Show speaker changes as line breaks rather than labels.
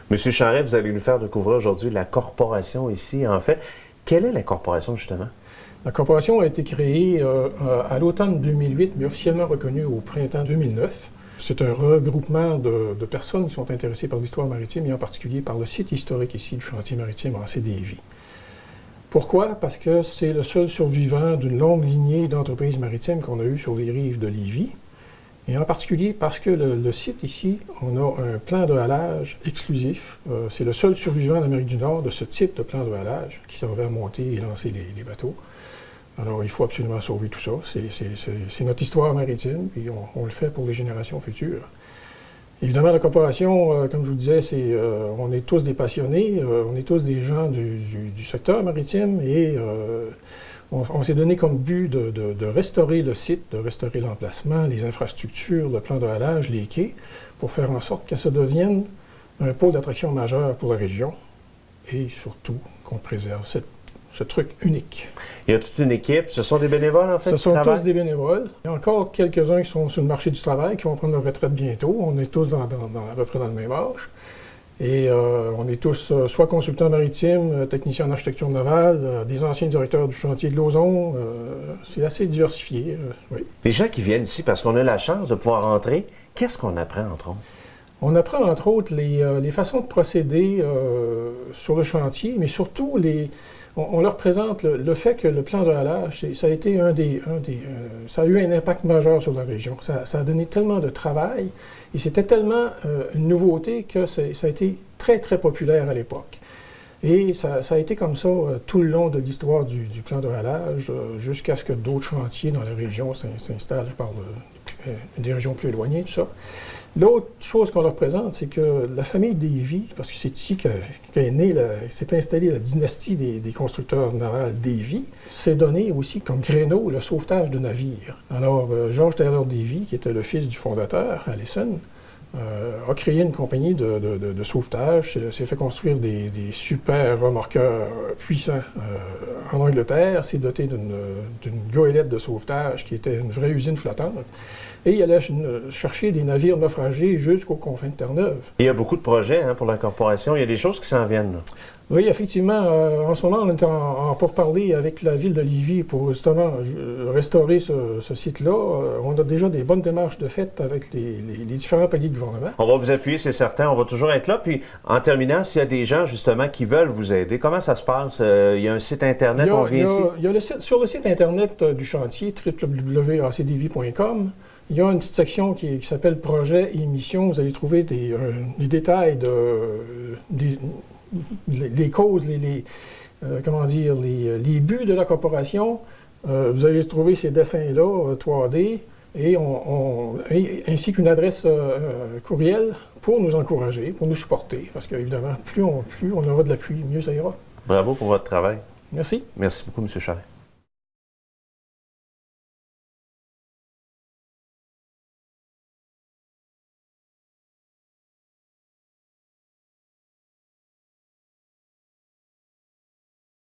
Monsieur Charret, vous allez nous faire découvrir aujourd'hui la corporation ici. En fait, quelle est la corporation, justement?
La corporation a été créée à l'automne 2008, mais officiellement reconnue au printemps 2009. C'est un regroupement de personnes qui sont intéressées par l'histoire maritime et en particulier par le site historique ici du chantier maritime AC Lévis. Pourquoi? Parce que c'est le seul survivant d'une longue lignée d'entreprises maritimes qu'on a eues sur les rives de Lévis. Et en particulier parce que le site ici, on a un plan de halage exclusif. C'est le seul survivant en Amérique du Nord de ce type de plan de halage qui servait à monter et lancer les bateaux. Alors, il faut absolument sauver tout ça. C'est notre histoire maritime, puis on le fait pour les générations futures. Évidemment, la corporation, comme je vous disais, on est tous des passionnés, on est tous des gens du secteur maritime et on s'est donné comme but de restaurer le site, de restaurer l'emplacement, les infrastructures, le plan de halage, les quais, pour faire en sorte que ça devienne un pôle d'attraction majeur pour la région et surtout qu'on préserve ce truc unique.
Il y a toute une équipe. Ce sont des bénévoles, en fait,
Ce sont
qui travaillent?
tous des bénévoles. Il y a encore quelques-uns qui sont sur le marché du travail, qui vont prendre leur retraite bientôt. On est tous à peu près dans le même âge. Et on est tous soit consultants maritimes, techniciens en architecture navale, des anciens directeurs du chantier de Lauson. C'est assez diversifié, oui.
Les gens qui viennent ici parce qu'on a la chance de pouvoir entrer, qu'est-ce qu'on apprend, entre autres?
On apprend, entre autres, les façons de procéder sur le chantier, mais surtout on leur présente le fait que le plan de halage, ça a été ça a eu un impact majeur sur la région. Ça a donné tellement de travail et c'était tellement une nouveauté que ça a été très, très populaire à l'époque. Et ça a été comme ça tout le long de l'histoire du plan de halage, jusqu'à ce que d'autres chantiers dans la région s'installent par des régions plus éloignées, tout ça. L'autre chose qu'on leur présente, c'est que la famille Davy, parce que c'est ici qu'est née, s'est installée la dynastie des constructeurs navals Davy, s'est donné aussi comme créneau le sauvetage de navires. Alors, George Taylor Davy, qui était le fils du fondateur, Allison, a créé une compagnie de sauvetage, s'est fait construire des super remorqueurs puissants en Angleterre, s'est doté d'une goélette de sauvetage qui était une vraie usine flottante. Et il allait chercher des navires naufragés jusqu'aux confins de Terre-Neuve.
Il y a beaucoup de projets pour la corporation. Il y a des choses qui s'en viennent, là.
Oui, effectivement. En ce moment, on est en pourparlers avec la ville de Lévis pour justement restaurer ce site-là. On a déjà des bonnes démarches de fait avec les différents paliers de gouvernement.
On va vous appuyer, c'est certain. On va toujours être là. Puis, en terminant, s'il y a des gens, justement, qui veulent vous aider, comment ça se passe? Il y a un site Internet, on vient ici?
Il y a sur le site Internet du chantier, www.acdv.com, il y a une petite section qui s'appelle « Projet et émissions ». Vous allez trouver des détails les causes, les buts de la corporation. Vous allez trouver ces dessins-là, 3D, ainsi qu'une adresse courriel pour nous encourager, pour nous supporter. Parce qu'évidemment, plus on aura de l'appui, mieux ça ira.
Bravo pour votre travail.
Merci.
Merci beaucoup, M. Charret.